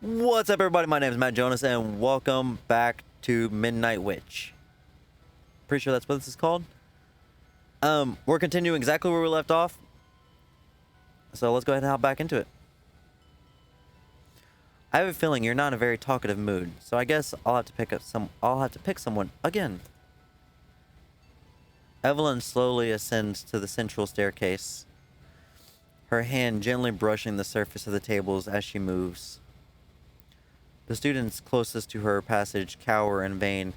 What's up, everybody? My name is Matt Jonas, and welcome back to Midnight Witch. Pretty sure that's what this is called. We're continuing exactly where we left off. So let's go ahead and hop back into it. I have a feeling you're not in a very talkative mood, so I guess I'll have to pick someone again. Evelyn slowly ascends to the central staircase, her hand gently brushing the surface of the tables as she moves. The students closest to her passage cower in vain,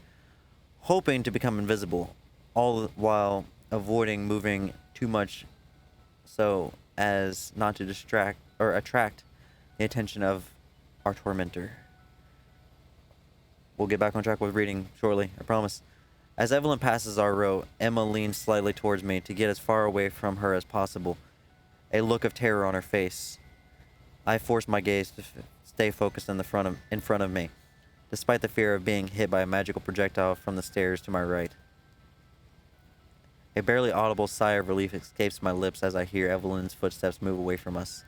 hoping to become invisible, all while avoiding moving too much so as not to distract or attract the attention of our tormentor. We'll get back on track with reading shortly, I promise. As Evelyn passes our row, Emma leans slightly towards me to get as far away from her as possible, a look of terror on her face. I force my gaze to stay focused in front of me, despite the fear of being hit by a magical projectile from the stairs to my right. A barely audible sigh of relief escapes my lips as I hear Evelyn's footsteps move away from us.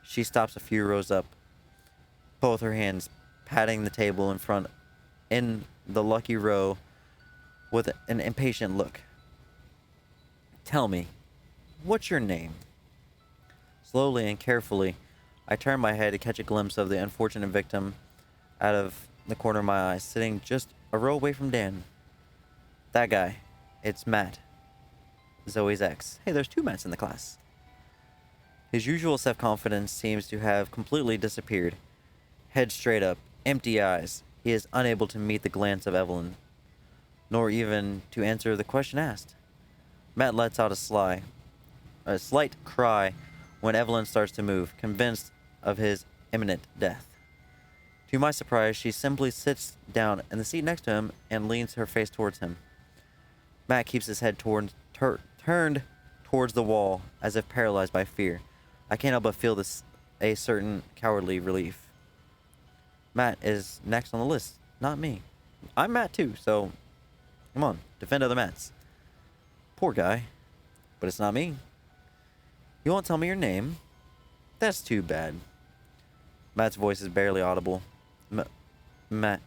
She stops a few rows up, both her hands patting the table in the lucky row with an impatient look. "Tell me, what's your name?" Slowly and carefully, I turn my head to catch a glimpse of the unfortunate victim out of the corner of my eye, sitting just a row away from Dan. That guy. It's Matt. Zoe's ex. Hey, there's two Matts in the class. His usual self-confidence seems to have completely disappeared. Head straight up, empty eyes. He is unable to meet the glance of Evelyn, nor even to answer the question asked. Matt lets out a slight cry when Evelyn starts to move, convinced of his imminent death. To my surprise, she simply sits down in the seat next to him and leans her face towards him. Matt keeps his head turned towards the wall, as if paralyzed by fear. I can't help but feel a certain cowardly relief. Matt is next on the list, not me. I'm Matt too, so come on, defend other Matts. Poor guy, but it's not me. You won't tell me your name? That's too bad. Matt's voice is barely audible. Matt.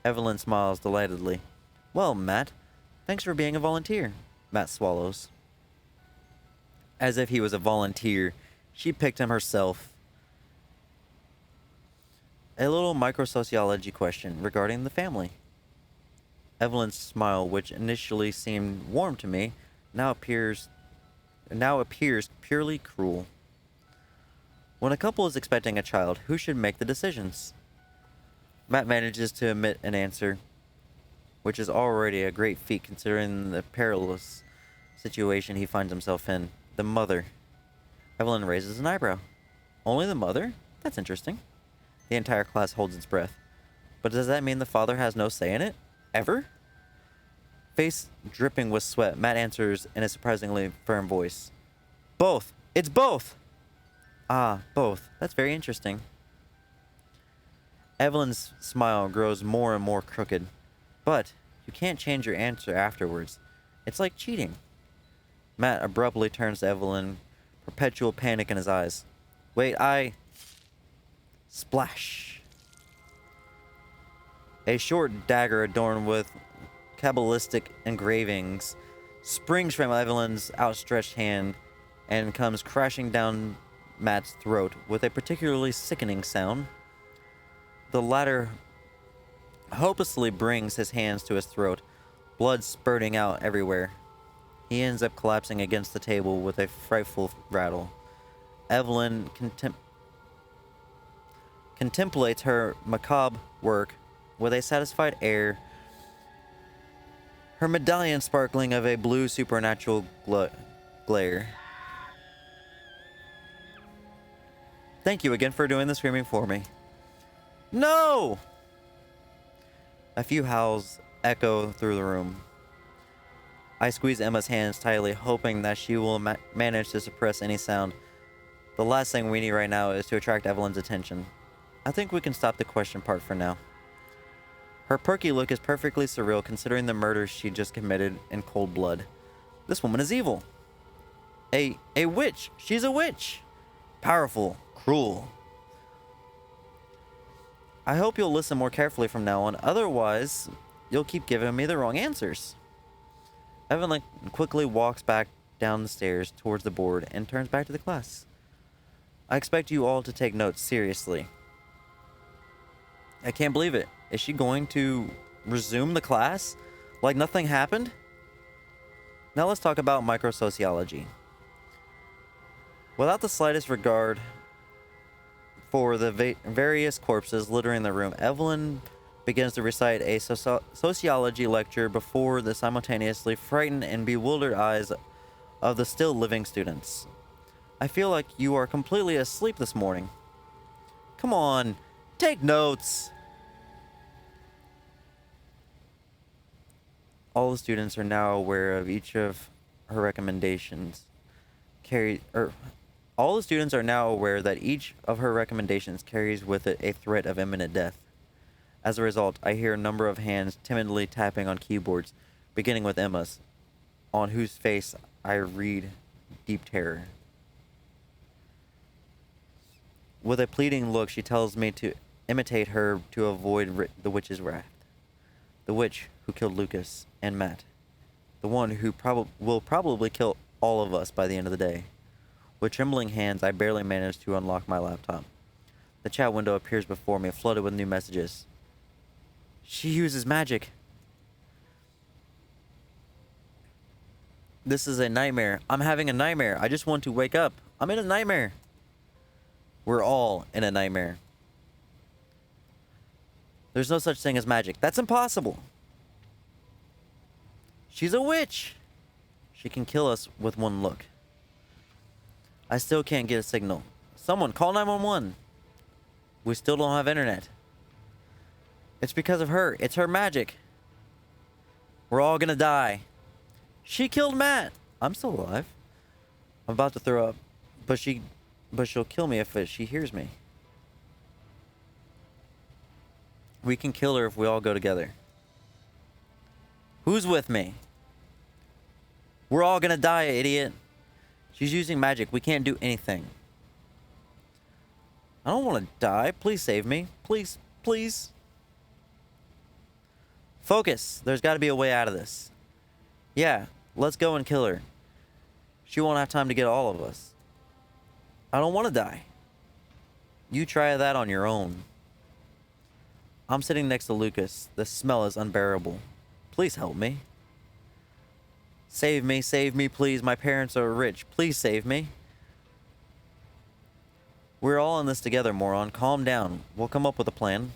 Evelyn smiles delightedly. Well, Matt, thanks for being a volunteer. Matt swallows. As if he was a volunteer, she picked him herself. A little microsociology question regarding the family. Evelyn's smile, which initially seemed warm to me, now appears purely cruel. When a couple is expecting a child, who should make the decisions? Matt manages to omit an answer, which is already a great feat considering the perilous situation he finds himself in. The mother. Evelyn raises an eyebrow. Only the mother? That's interesting. The entire class holds its breath. But does that mean the father has no say in it? Ever? Face dripping with sweat, Matt answers in a surprisingly firm voice. Both. It's both. Ah, both. That's very interesting. Evelyn's smile grows more and more crooked. But you can't change your answer afterwards. It's like cheating. Matt abruptly turns to Evelyn, perpetual panic in his eyes. Wait, Splash. A short dagger adorned with Kabbalistic engravings springs from Evelyn's outstretched hand and comes crashing down Matt's throat with a particularly sickening sound. The latter hopelessly brings his hands to his throat, blood spurting out everywhere. He ends up collapsing against the table with a frightful rattle. Evelyn contemplates her macabre work with a satisfied air, her medallion sparkling of a blue supernatural glare. Thank you again for doing the screaming for me. No! A few howls echo through the room. I squeeze Emma's hands tightly, hoping that she will manage to suppress any sound. The last thing we need right now is to attract Evelyn's attention. I think we can stop the question part for now. Her perky look is perfectly surreal considering the murders she just committed in cold blood. This woman is evil. A witch. She's a witch. Powerful. Cruel. I hope you'll listen more carefully from now on. Otherwise, you'll keep giving me the wrong answers. Evelyn quickly walks back down the stairs towards the board and turns back to the class. I expect you all to take notes seriously. I can't believe it. Is she going to resume the class like nothing happened? Now let's talk about microsociology. Without the slightest regard for the various corpses littering the room, Evelyn begins to recite a sociology lecture before the simultaneously frightened and bewildered eyes of the still living students. I feel like you are completely asleep this morning. Come on, take notes. All the students are now aware of each of her recommendations. All the students are now aware that each of her recommendations carries with it a threat of imminent death. As a result, I hear a number of hands timidly tapping on keyboards, beginning with Emma's, on whose face I read deep terror. With a pleading look, she tells me to imitate her to avoid the witch's wrath. The witch who killed Lucas and Matt. The one who will probably kill all of us by the end of the day. With trembling hands, I barely manage to unlock my laptop. The chat window appears before me, flooded with new messages. She uses magic. This is a nightmare. I'm having a nightmare. I just want to wake up. I'm in a nightmare. We're all in a nightmare. There's no such thing as magic. That's impossible. She's a witch. She can kill us with one look. I still can't get a signal. Someone call 911. We still don't have internet. It's because of her. It's her magic. We're all gonna die. She killed Matt. I'm still alive. I'm about to throw up, but she'll kill me if she hears me. We can kill her if we all go together. Who's with me? We're all gonna die, idiot. She's using magic. We can't do anything. I don't want to die. Please save me. Please, please. Focus. There's got to be a way out of this. Yeah, let's go and kill her. She won't have time to get all of us. I don't want to die. You try that on your own. I'm sitting next to Lucas. The smell is unbearable. Please help me. Save me, please. My parents are rich. Please save me. We're all in this together, moron. Calm down. We'll come up with a plan.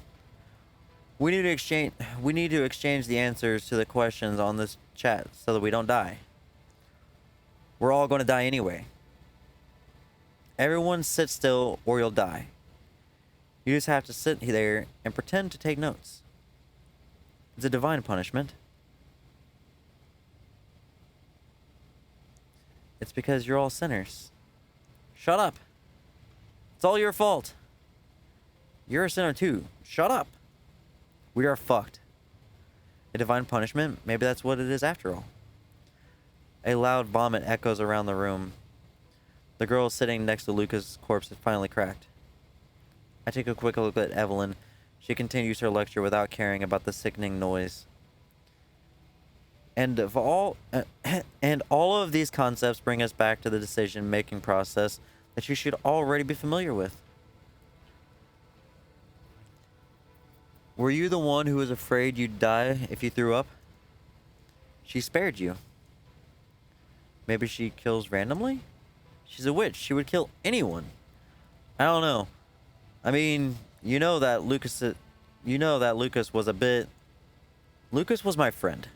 We need to exchange the answers to the questions on this chat so that we don't die. We're all going to die anyway. Everyone sit still or you'll die. You just have to sit there and pretend to take notes. It's a divine punishment. It's because you're all sinners. Shut up. It's all your fault. You're a sinner too. Shut up. We are fucked. A divine punishment? Maybe that's what it is after all. A loud vomit echoes around the room. The girl sitting next to Lucas' corpse has finally cracked. I take a quick look at Evelyn. She continues her lecture without caring about the sickening noise. And all of these concepts bring us back to the decision-making process that you should already be familiar with. Were you the one who was afraid you'd die if you threw up? She spared you. Maybe she kills randomly? She's a witch. She would kill anyone. I don't know. I mean, you know that Lucas was a bit... Lucas was my friend.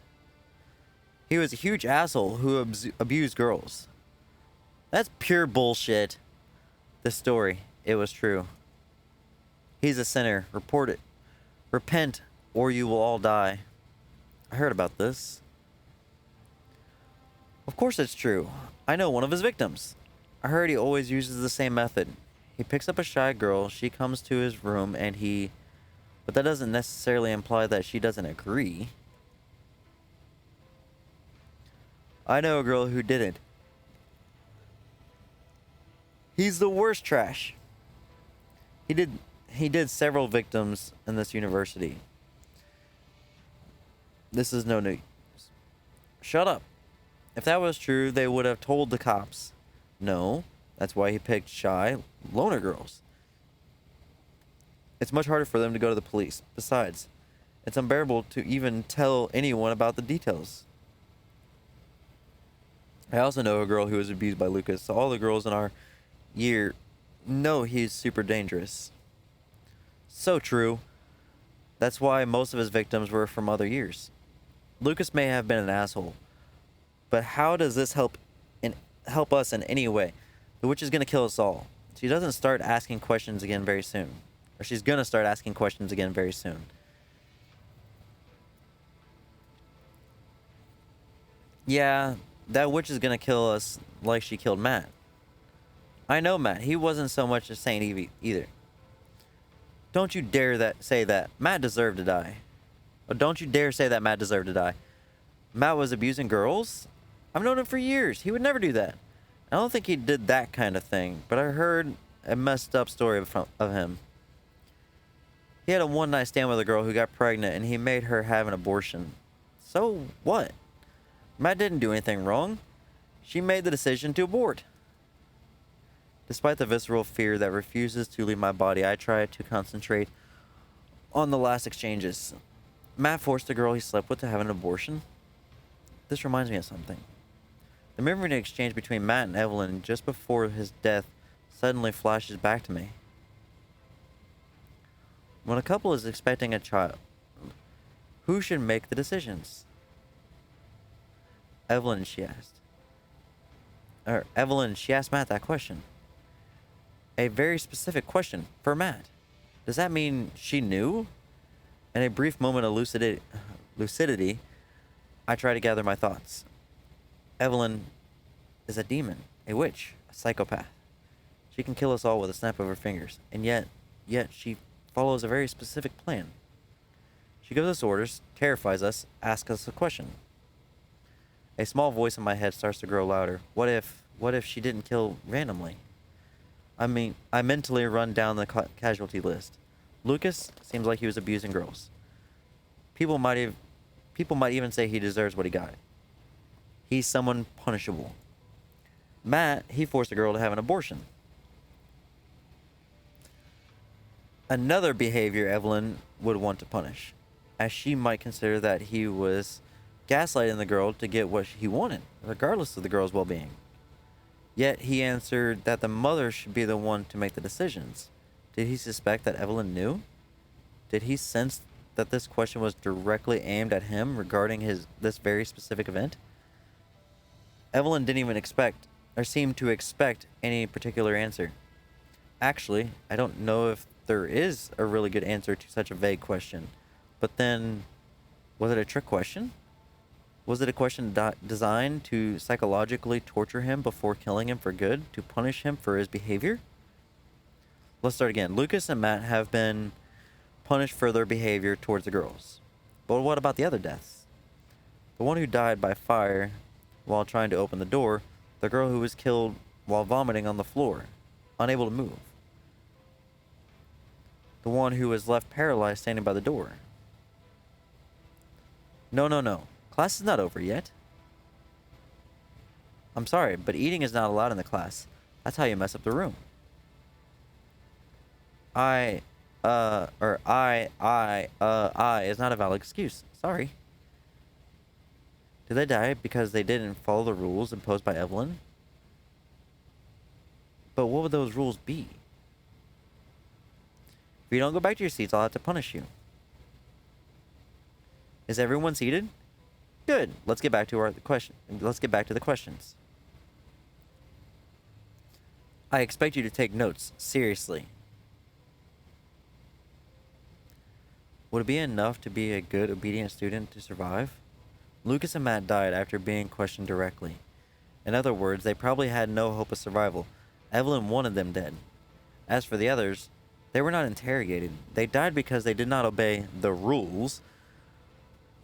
He was a huge asshole who abused girls. That's pure bullshit. The story, it was true. He's a sinner. Report it. Repent, or you will all die. I heard about this. Of course it's true. I know one of his victims. I heard he always uses the same method. He picks up a shy girl, she comes to his room, and he... But that doesn't necessarily imply that she doesn't agree. I know a girl who didn't. He's the worst trash. He He did several victims in this university. This is no news. Shut up. If that was true, they would have told the cops. No, that's why he picked shy loner girls. It's much harder for them to go to the police. Besides, it's unbearable to even tell anyone about the details. I also know a girl who was abused by Lucas, so all the girls in our year know he's super dangerous. So true. That's why most of his victims were from other years. Lucas may have been an asshole, but how does this help us in any way? The witch is gonna kill us all. She doesn't start asking questions again very soon. Or she's gonna start asking questions again very soon. Yeah, that witch is gonna kill us like she killed Matt. I know Matt. He wasn't so much a saint either. Don't you dare say that. Matt deserved to die. But don't you dare say that Matt deserved to die. Matt was abusing girls? I've known him for years. He would never do that. I don't think he did that kind of thing, but I heard a messed up story of him. He had a one-night stand with a girl who got pregnant, and he made her have an abortion. So what? Matt didn't do anything wrong. She made the decision to abort. Despite the visceral fear that refuses to leave my body, I try to concentrate on the last exchanges. Matt forced the girl he slept with to have an abortion. This reminds me of something. The memory exchange between Matt and Evelyn just before his death suddenly flashes back to me. When a couple is expecting a child, who should make the decisions? Evelyn, she asked Matt that question. A very specific question for Matt. Does that mean she knew? In a brief moment of lucidity, I try to gather my thoughts. Evelyn is a demon, a witch, a psychopath. She can kill us all with a snap of her fingers, and yet she follows a very specific plan. She gives us orders, terrifies us, asks us a question. A small voice in my head starts to grow louder. What if she didn't kill randomly? I mentally run down the casualty list. Lucas seems like he was abusing girls. People might even say he deserves what he got. He's someone punishable. Matt, he forced a girl to have an abortion. Another behavior Evelyn would want to punish, as she might consider that he was gaslighting the girl to get what he wanted, regardless of the girl's well-being. Yet he answered that the mother should be the one to make the decisions. Did he suspect that Evelyn knew? Did he sense that this question was directly aimed at him regarding this very specific event? Evelyn didn't even expect, or seem to expect, any particular answer. Actually, I don't know if there is a really good answer to such a vague question. But then, was it a trick question? Was it a question designed to psychologically torture him before killing him for good, to punish him for his behavior? Let's start again. Lucas and Matt have been punished for their behavior towards the girls. But what about the other deaths? The one who died by fire while trying to open the door, the girl who was killed while vomiting on the floor, unable to move. The one who was left paralyzed standing by the door. No. Class is not over yet. I'm sorry, but eating is not allowed in the class. That's how you mess up the room. I is not a valid excuse. Sorry. Did they die because they didn't follow the rules imposed by Evelyn? But what would those rules be? If you don't go back to your seats, I'll have to punish you. Is everyone seated? Good. Let's get back to the questions. I expect you to take notes. Seriously. Would it be enough to be a good, obedient student to survive? Lucas and Matt died after being questioned directly. In other words, they probably had no hope of survival. Evelyn wanted them dead. As for the others, they were not interrogated. They died because they did not obey the rules.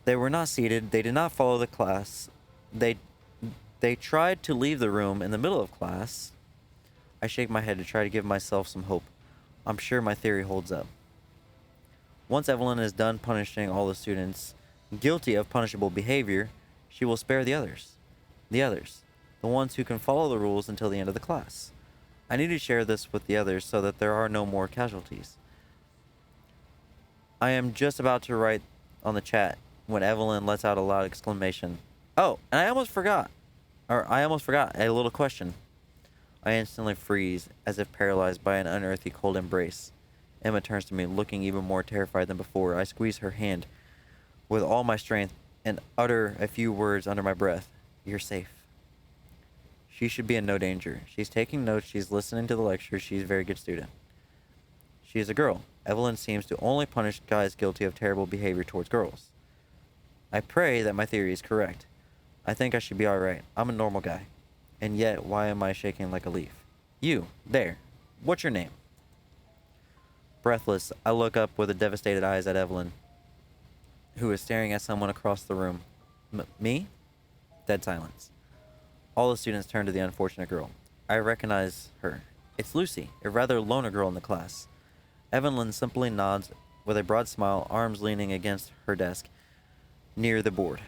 They were not seated. They did not follow the class. They tried to leave the room in the middle of class. I shake my head to try to give myself some hope. I'm sure my theory holds up. Once Evelyn is done punishing all the students guilty of punishable behavior, she will spare the others. The ones who can follow the rules until the end of the class. I need to share this with the others so that there are no more casualties. I am just about to write on the chat when Evelyn lets out a loud exclamation. Oh, and I almost forgot a little question. I instantly freeze, as if paralyzed by an unearthly cold embrace. Emma turns to me, looking even more terrified than before. I squeeze her hand with all my strength and utter a few words under my breath. You're safe. She should be in no danger. She's taking notes, she's listening to the lecture, she's a very good student. She is a girl. Evelyn seems to only punish guys guilty of terrible behavior towards girls. I pray that my theory is correct. I think I should be alright. I'm a normal guy. And yet, why am I shaking like a leaf? You, there. What's your name? Breathless, I look up with devastated eyes at Evelyn, who is staring at someone across the room. Me? Dead silence. All the students turn to the unfortunate girl. I recognize her. It's Lucy, a rather loner girl in the class. Evelyn simply nods with a broad smile, arms leaning against her desk near the board.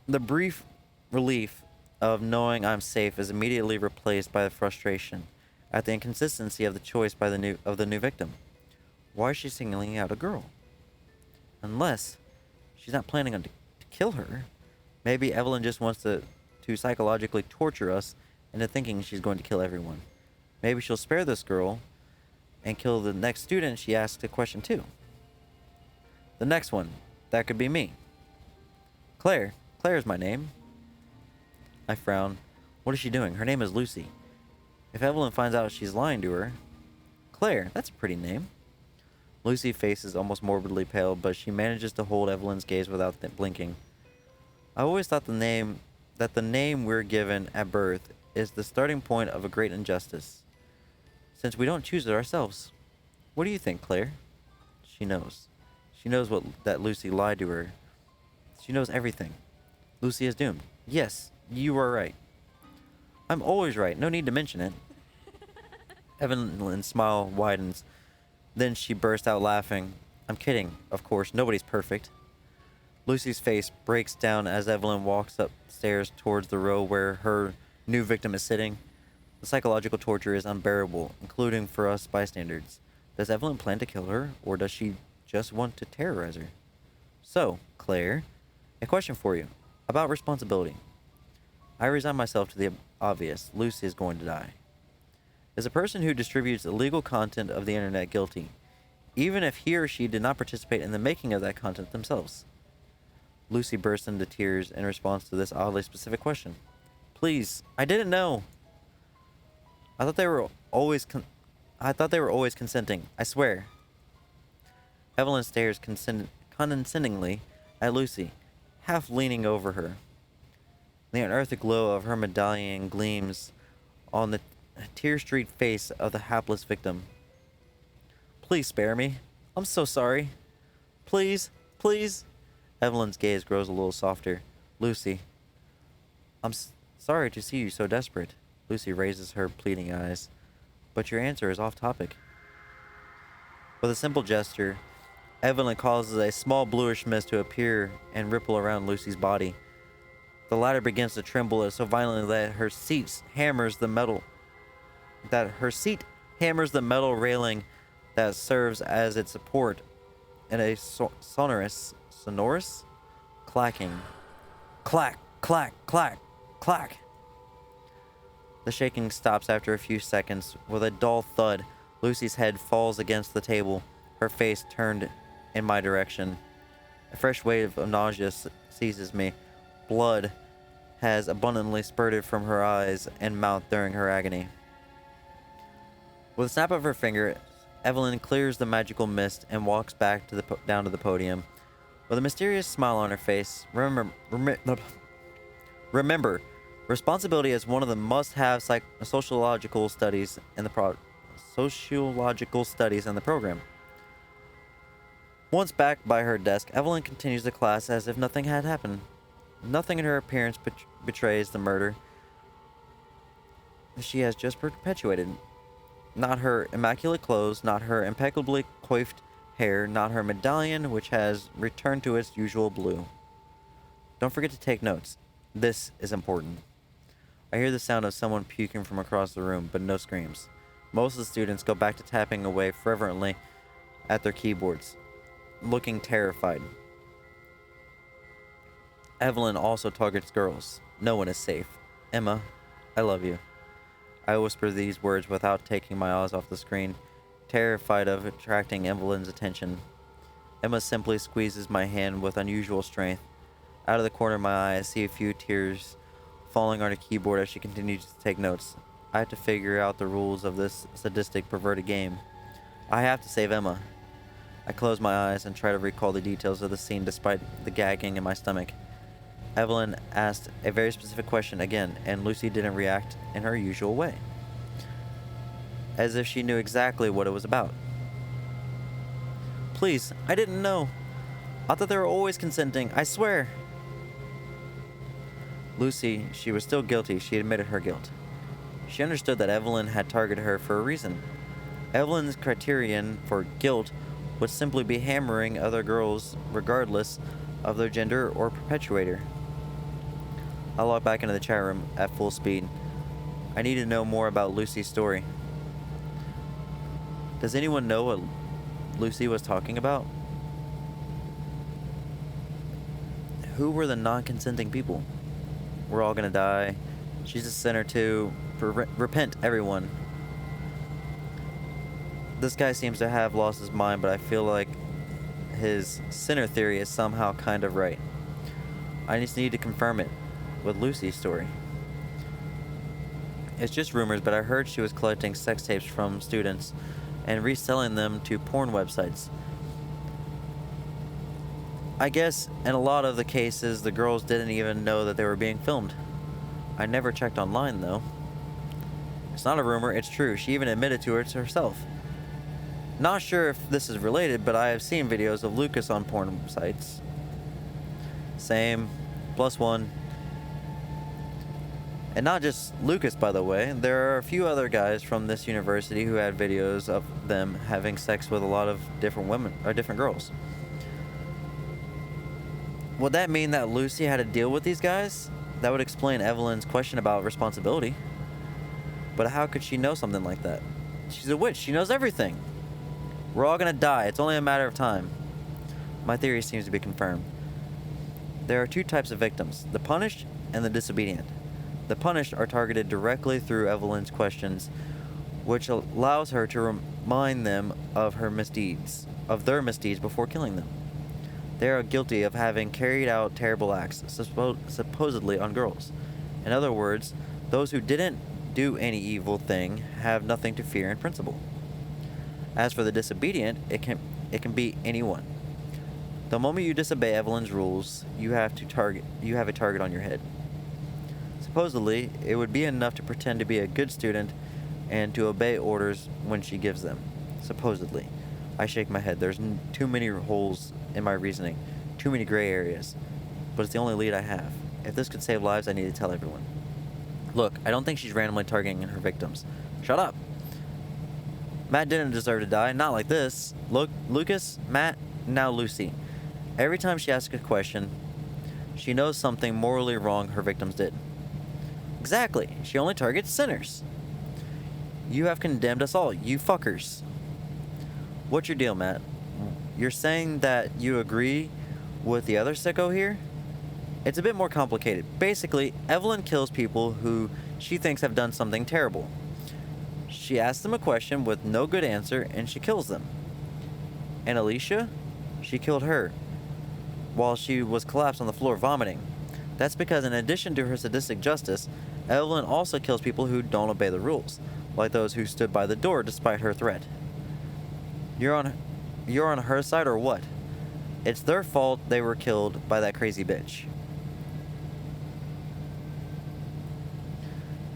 The brief relief of knowing I'm safe is immediately replaced by the frustration at the inconsistency of the choice by the new victim. Why is she singling out a girl? Unless she's not planning on to kill her. Maybe Evelyn just wants to psychologically torture us into thinking she's going to kill everyone. Maybe she'll spare this girl and kill the next student she asks a question to. The next one, that could be me. Claire. Claire's my name. I frown. What is she doing? Her name is Lucy. If Evelyn finds out she's lying to her... Claire, that's a pretty name. Lucy's face is almost morbidly pale, but she manages to hold Evelyn's gaze without blinking. I always thought the name we're given at birth is the starting point of a great injustice, since we don't choose it ourselves. What do you think, Claire? She knows. She knows that Lucy lied to her. She knows everything. Lucy is doomed. Yes, you are right. I'm always right. No need to mention it. Evelyn's smile widens. Then she bursts out laughing. I'm kidding, of course. Nobody's perfect. Lucy's face breaks down as Evelyn walks upstairs towards the row where her new victim is sitting. The psychological torture is unbearable, including for us bystanders. Does Evelyn plan to kill her, or does she just want to terrorize her? So, Claire, a question for you about responsibility. I resign myself to the obvious. Lucy is going to die. Is a person who distributes illegal content of the internet guilty, even if he or she did not participate in the making of that content themselves? Lucy bursts into tears in response to this oddly specific question. Please, I didn't know. I thought they were always consenting. I swear. Evelyn stares condescendingly at Lucy, half leaning over her. The unearthly glow of her medallion gleams on the tear-streaked face of the hapless victim. Please spare me. I'm so sorry. Please, please. Evelyn's gaze grows a little softer. Lucy, I'm sorry to see you so desperate. Lucy raises her pleading eyes. But your answer is off topic. With a simple gesture, Evelyn causes a small bluish mist to appear and ripple around Lucy's body. The latter begins to tremble so violently that her seat hammers the metal railing that serves as its support in a sonorous clacking. Clack, clack, clack, clack. The shaking stops after a few seconds. With a dull thud, Lucy's head falls against the table, her face turned in my direction. A fresh wave of nausea seizes me. Blood has abundantly spurted from her eyes and mouth during her agony. With a snap of her finger, Evelyn clears the magical mist and walks back down to the podium. With a mysterious smile on her face, remember, responsibility is one of the must-have sociological studies in the program. Once back by her desk, Evelyn continues the class as if nothing had happened. Nothing in her appearance betrays the murder she has just perpetuated. Not her immaculate clothes, not her impeccably coiffed hair, not her medallion, which has returned to its usual blue. Don't forget to take notes. This is important. I hear the sound of someone puking from across the room, but no screams. Most of the students go back to tapping away fervently at their keyboards, looking terrified. Evelyn also targets girls. No one is safe. Emma, I love you. I whisper these words without taking my eyes off the screen, terrified of attracting Evelyn's attention. Emma simply squeezes my hand with unusual strength. Out of the corner of my eye, I see a few tears falling on her keyboard as she continues to take notes. I have to figure out the rules of this sadistic, perverted game. I have to save Emma. I close my eyes and try to recall the details of the scene despite the gagging in my stomach. Evelyn asked a very specific question again, and Lucy didn't react in her usual way, as if she knew exactly what it was about. Please, I didn't know. I thought they were always consenting, I swear. Lucy, she was still guilty. She admitted her guilt. She understood that Evelyn had targeted her for a reason. Evelyn's criterion for guilt would simply be hammering other girls regardless of their gender or perpetuator. I log back into the chat room at full speed. I need to know more about Lucy's story. Does anyone know what Lucy was talking about? Who were the non-consenting people? We're all gonna die. She's a sinner too. Repent, everyone. This guy seems to have lost his mind, but I feel like his sinner theory is somehow kind of right. I just need to confirm it with Lucy's story. It's just rumors, but I heard she was collecting sex tapes from students and reselling them to porn websites. I guess in a lot of the cases, the girls didn't even know that they were being filmed. I never checked online, though. It's not a rumor, it's true. She even admitted to it herself. Not sure if this is related, but I have seen videos of Lucas on porn sites. Same. +1. And not just Lucas, by the way. There are a few other guys from this university who had videos of them having sex with a lot of different women, or different girls. Would that mean that Lucy had to deal with these guys? That would explain Evelyn's question about responsibility. But how could she know something like that? She's a witch. She knows everything. We're all gonna die. It's only a matter of time. My theory seems to be confirmed. There are two types of victims, the punished and the disobedient. The punished are targeted directly through Evelyn's questions, which allows her to remind them of their misdeeds before killing them. They are guilty of having carried out terrible acts, supposedly on girls. In other words, those who didn't do any evil thing have nothing to fear in principle. As for the disobedient, it can be anyone. The moment you disobey Evelyn's rules, you have a target on your head. Supposedly, it would be enough to pretend to be a good student and to obey orders when she gives them. Supposedly. I shake my head. There's too many holes in my reasoning. Too many gray areas. But it's the only lead I have. If this could save lives, I need to tell everyone. Look, I don't think she's randomly targeting her victims. Shut up. Matt didn't deserve to die. Not like this. Look, Lucas, Matt, now Lucy. Every time she asks a question, she knows something morally wrong her victims did. Exactly. She only targets sinners. You have condemned us all, you fuckers. What's your deal, Matt? You're saying that you agree with the other sicko here? It's a bit more complicated. Basically, Evelyn kills people who she thinks have done something terrible. She asks them a question with no good answer, and she kills them. And Alicia? She killed her while she was collapsed on the floor vomiting. That's because in addition to her sadistic justice, Evelyn also kills people who don't obey the rules, like those who stood by the door despite her threat. You're on her side or what? It's their fault they were killed by that crazy bitch.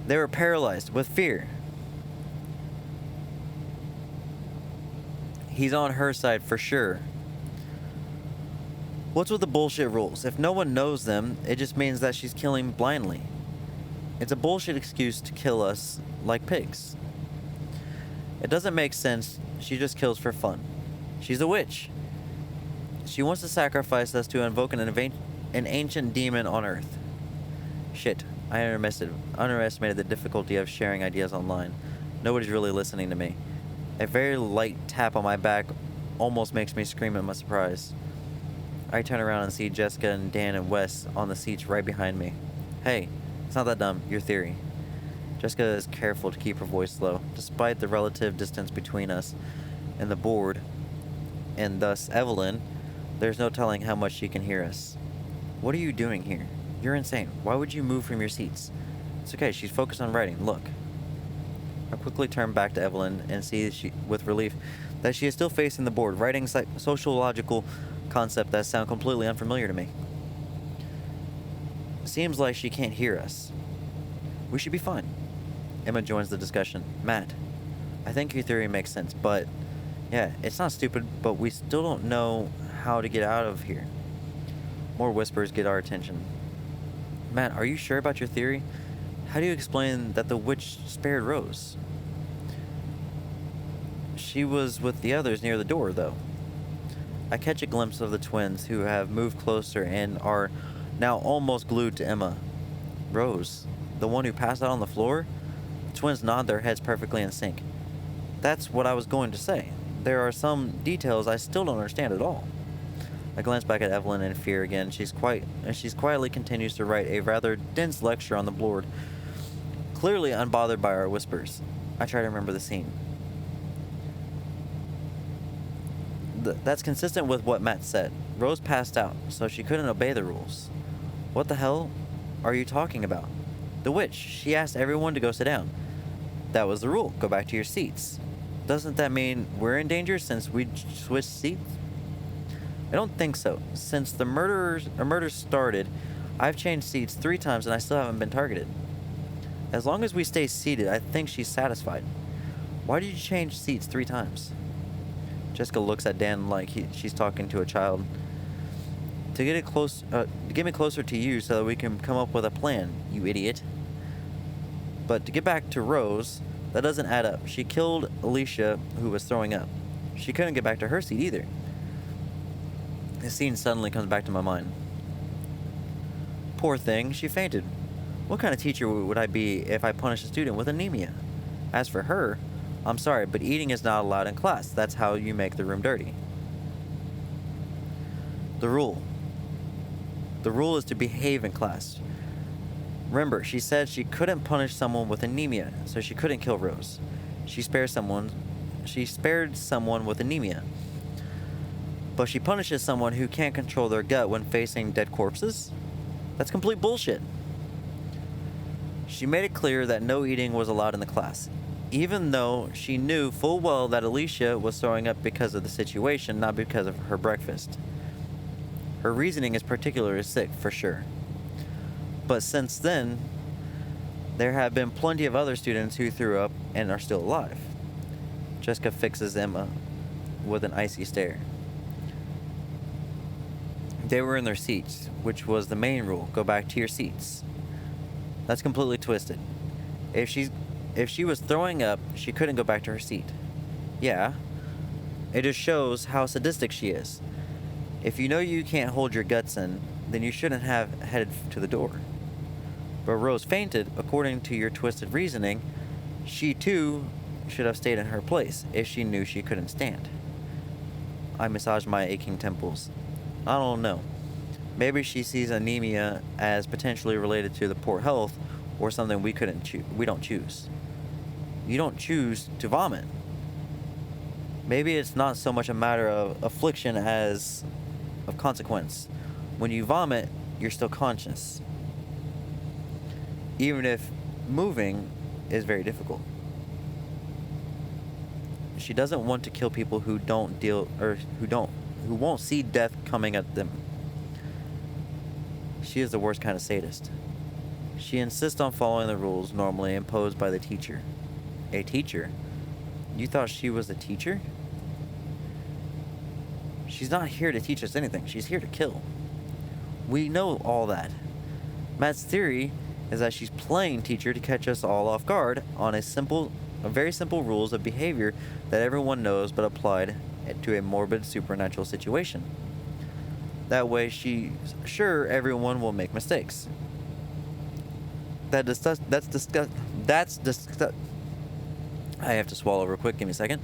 They were paralyzed with fear. He's on her side for sure. What's with the bullshit rules? If no one knows them, it just means that she's killing blindly. It's a bullshit excuse to kill us like pigs. It doesn't make sense. She just kills for fun. She's a witch. She wants to sacrifice us to invoke an ancient demon on Earth. Shit, I underestimated the difficulty of sharing ideas online. Nobody's really listening to me. A very light tap on my back almost makes me scream in my surprise. I turn around and see Jessica and Dan and Wes on the seats right behind me. Hey, it's not that dumb, your theory. Jessica is careful to keep her voice low, despite the relative distance between us and the board, and thus Evelyn. There's no telling how much she can hear us. What are you doing here? You're insane. Why would you move from your seats? It's okay, she's focused on writing. Look. I quickly turn back to Evelyn and see with relief that she is still facing the board, writing sociological concepts that sound completely unfamiliar to me. Seems like she can't hear us. We should be fine. Emma joins the discussion. Matt, I think your theory makes sense, but yeah, it's not stupid, but we still don't know how to get out of here. More whispers get our attention. Matt, are you sure about your theory? How do you explain that the witch spared Rose? She was with the others near the door, though. I catch a glimpse of the twins, who have moved closer and are now almost glued to Emma. Rose, the one who passed out on the floor? The twins nod their heads perfectly in sync. That's what I was going to say. There are some details I still don't understand at all. I glance back at Evelyn in fear again. She's quietly continues to write a rather dense lecture on the board, clearly unbothered by our whispers. I try to remember the scene. That's consistent with what Matt said. Rose passed out, so she couldn't obey the rules. What the hell are you talking about? The witch. She asked everyone to go sit down. That was the rule. Go back to your seats. Doesn't that mean we're in danger since we switched seats? I don't think so. Since the murder started, I've changed seats 3 times and I still haven't been targeted. As long as we stay seated, I think she's satisfied. Why did you change seats 3 times? Jessica looks at Dan like she's talking to a child. To get me closer to you so that we can come up with a plan, you idiot. But to get back to Rose, that doesn't add up. She killed Alicia, who was throwing up. She couldn't get back to her seat either. This scene suddenly comes back to my mind. Poor thing, she fainted. What kind of teacher would I be if I punished a student with anemia? As for her, I'm sorry, but eating is not allowed in class. That's how you make the room dirty. The rule. The rule is to behave in class. Remember, she said she couldn't punish someone with anemia, so she couldn't kill Rose. She spared someone with anemia. But she punishes someone who can't control their gut when facing dead corpses? That's complete bullshit. She made it clear that no eating was allowed in the class, even though she knew full well that Alicia was throwing up because of the situation, not because of her breakfast. Her reasoning is particularly sick, for sure. But since then, there have been plenty of other students who threw up and are still alive. Jessica fixes Emma with an icy stare. They were in their seats, which was the main rule. Go back to your seats. That's completely twisted. If she was throwing up, she couldn't go back to her seat. Yeah. It just shows how sadistic she is. If you know you can't hold your guts in, then you shouldn't have headed to the door. But Rose fainted. According to your twisted reasoning, she too should have stayed in her place if she knew she couldn't stand. I massage my aching temples. I don't know. Maybe she sees anemia as potentially related to the poor health or something we don't choose. You don't choose to vomit. Maybe it's not so much a matter of affliction as of consequence. When you vomit, you're still conscious, even if moving is very difficult. She doesn't want to kill people who won't see death coming at them. She is the worst kind of sadist. She insists on following the rules normally imposed by the teacher. A teacher? You thought she was a teacher? She's not here to teach us anything. She's here to kill. We know all that. Matt's theory is that she's playing teacher to catch us all off guard on a simple Very simple rules of behavior that everyone knows but applied to a morbid supernatural situation. That way she's sure everyone will make mistakes. That's I have to swallow real quick, give me a second.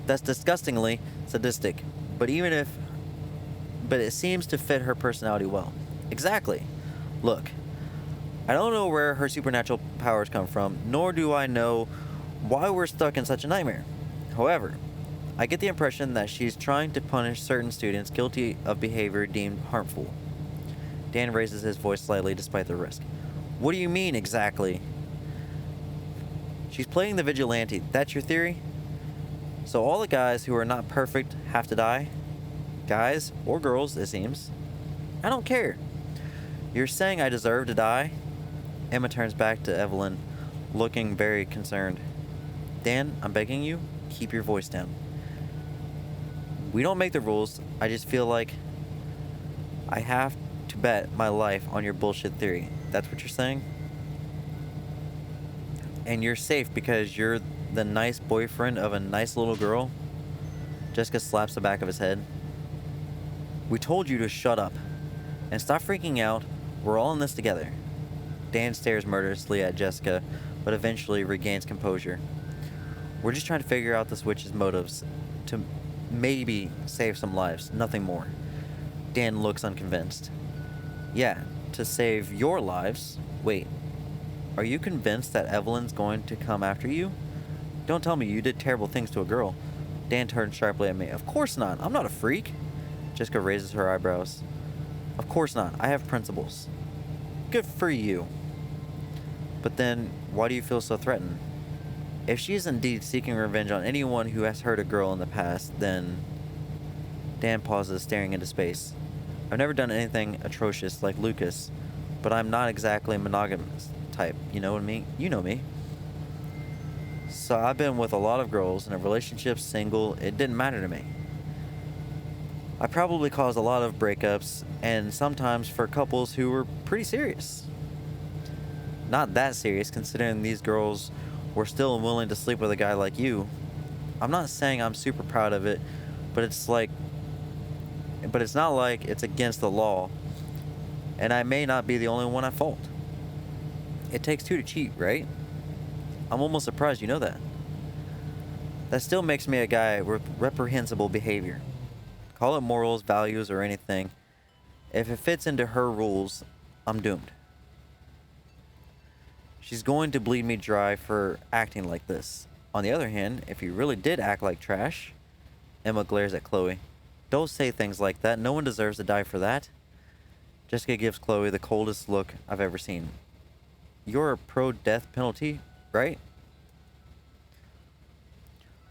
That's disgustingly sadistic. But it seems to fit her personality well. Exactly. Look, I don't know where her supernatural powers come from, nor do I know why we're stuck in such a nightmare. However, I get the impression that she's trying to punish certain students guilty of behavior deemed harmful. Dan raises his voice slightly despite the risk. What do you mean exactly? She's playing the vigilante. That's your theory? So all the guys who are not perfect have to die? Guys or girls, it seems. I don't care. You're saying I deserve to die? Emma turns back to Evelyn, looking very concerned. Dan, I'm begging you, keep your voice down. We don't make the rules. I just feel like I have to bet my life on your bullshit theory. That's what you're saying? And you're safe because you're the nice boyfriend of a nice little girl? Jessica slaps the back of his head. We told you to shut up. And stop freaking out. We're all in this together. Dan stares murderously at Jessica, but eventually regains composure. We're just trying to figure out this witch's motives to maybe save some lives, nothing more. Dan looks unconvinced. Yeah, to save your lives. Wait, are you convinced that Evelyn's going to come after you? Don't tell me you did terrible things to a girl. Dan turns sharply at me. Of course not. I'm not a freak. Jessica raises her eyebrows. Of course not. I have principles. Good for you. But then, why do you feel so threatened? If she is indeed seeking revenge on anyone who has hurt a girl in the past, then... Dan pauses, staring into space. I've never done anything atrocious like Lucas, but I'm not exactly a monogamous type, you know what I mean? You know me. So I've been with a lot of girls, in a relationship, single, it didn't matter to me. I probably caused a lot of breakups, and sometimes for couples who were pretty serious. Not that serious, considering these girls were still willing to sleep with a guy like you. I'm not saying I'm super proud of it, but it's not like it's against the law, and I may not be the only one at fault. It takes two to cheat, right? I'm almost surprised you know that. That still makes me a guy with reprehensible behavior. Call it morals, values, or anything. If it fits into her rules, I'm doomed. She's going to bleed me dry for acting like this. On the other hand, if you really did act like trash... Emma glares at Chloe. Don't say things like that. No one deserves to die for that. Jessica gives Chloe the coldest look I've ever seen. You're a pro-death penalty, right?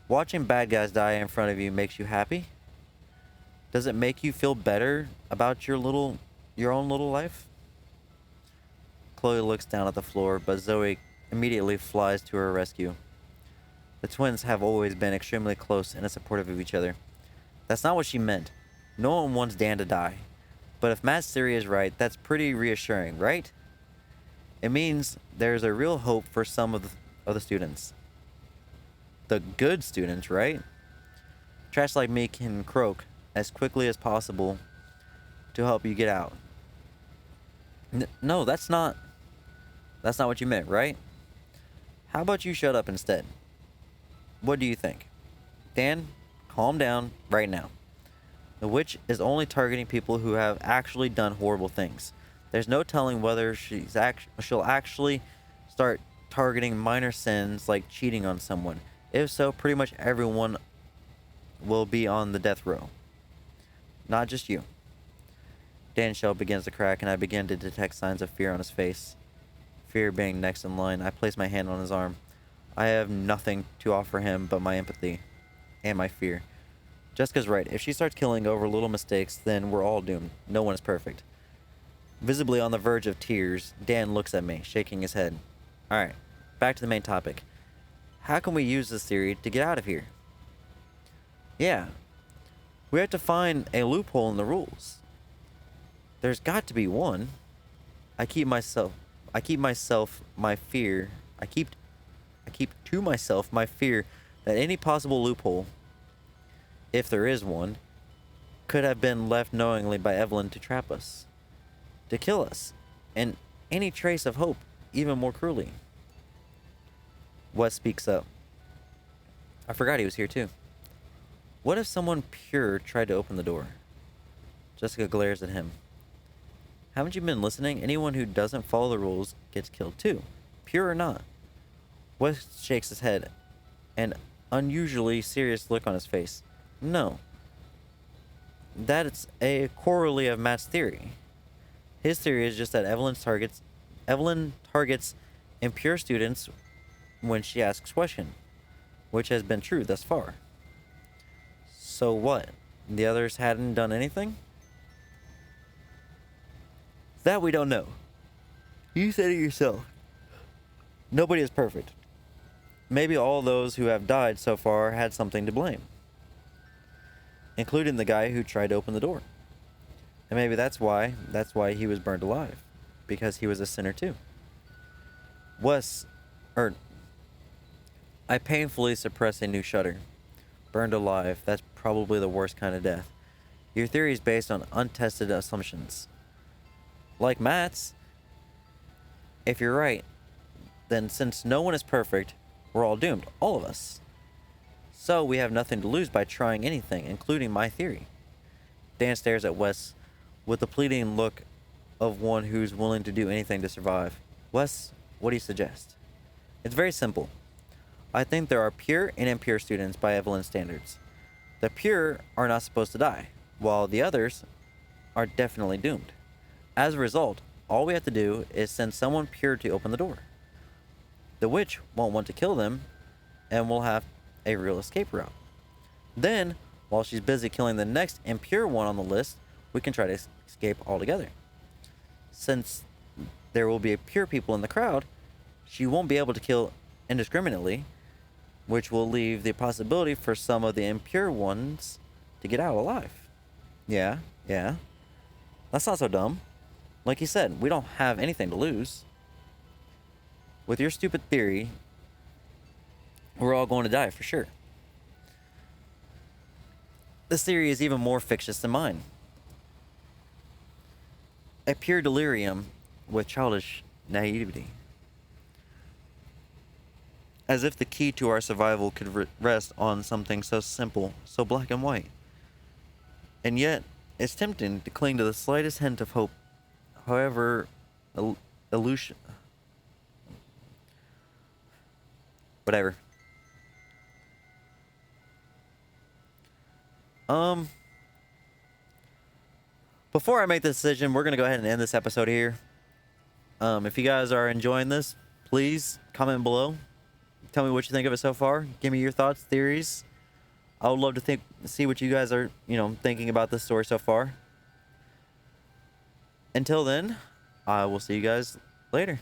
Watching bad guys die in front of you makes you happy? Does it make you feel better about your own little life? Chloe looks down at the floor, but Zoe immediately flies to her rescue. The twins have always been extremely close and supportive of each other. That's not what she meant. No one wants Dan to die. But if Matt's theory is right, that's pretty reassuring, right? It means there's a real hope for some of the students. The good students, right? Trash like me can croak as quickly as possible to help you get out. No, that's not what you meant, right? How about you shut up instead? What do you think? Dan, calm down right now. The witch is only targeting people who have actually done horrible things. There's no telling whether she'll actually start targeting minor sins like cheating on someone. If so, pretty much everyone will be on the death row. Not just you. Dan's shell begins to crack, and I begin to detect signs of fear on his face. Fear being next in line, I place my hand on his arm. I have nothing to offer him but my empathy and my fear. Jessica's right. If she starts killing over little mistakes, then we're all doomed. No one is perfect. Visibly on the verge of tears, Dan looks at me, shaking his head. Alright, back to the main topic. How can we use this theory to get out of here? Yeah, we have to find a loophole in the rules. There's got to be one. I keep myself my fear keep to myself my fear that any possible loophole, if there is one, could have been left knowingly by Evelyn to trap us, to kill us, and any trace of hope even more cruelly. Wes speaks up. I forgot he was here too. What if someone pure tried to open the door? Jessica glares at him. Haven't you been listening? Anyone who doesn't follow the rules gets killed too, pure or not. Wes shakes his head, an unusually serious look on his face. No. That's a corollary of Matt's theory. His theory is just that Evelyn targets impure students when she asks question, which has been true thus far. So what? The others hadn't done anything? That we don't know. You said it yourself. Nobody is perfect. Maybe all those who have died so far had something to blame, including the guy who tried to open the door. And maybe that's why he was burned alive, because he was a sinner too. I painfully suppress a new shudder. Burned alive, that's probably the worst kind of death. Your theory is based on untested assumptions. Like Matt's. If you're right, then since no one is perfect, we're all doomed, all of us. So we have nothing to lose by trying anything, including my theory. Dan stares at Wes with the pleading look of one who's willing to do anything to survive. Wes, what do you suggest? It's very simple. I think there are pure and impure students by Evelyn's standards. The pure are not supposed to die, while the others are definitely doomed. As a result, all we have to do is send someone pure to open the door. The witch won't want to kill them, and we'll have a real escape route. Then, while she's busy killing the next impure one on the list, we can try to escape altogether. Since there will be pure people in the crowd, she won't be able to kill indiscriminately, which will leave the possibility for some of the impure ones to get out alive. Yeah. That's not so dumb. Like you said, we don't have anything to lose. With your stupid theory, we're all going to die for sure. This theory is even more fictitious than mine. A pure delirium with childish naivety. As if the key to our survival could rest on something so simple, so black and white. And yet, it's tempting to cling to the slightest hint of hope, however illusion. Whatever. Before I make the decision, we're gonna go ahead and end this episode here. If you guys are enjoying this, please comment below. Tell me what you think of it so far. Give me your thoughts, theories. I would love to see what you guys are, thinking about this story so far. Until then, I will see you guys later.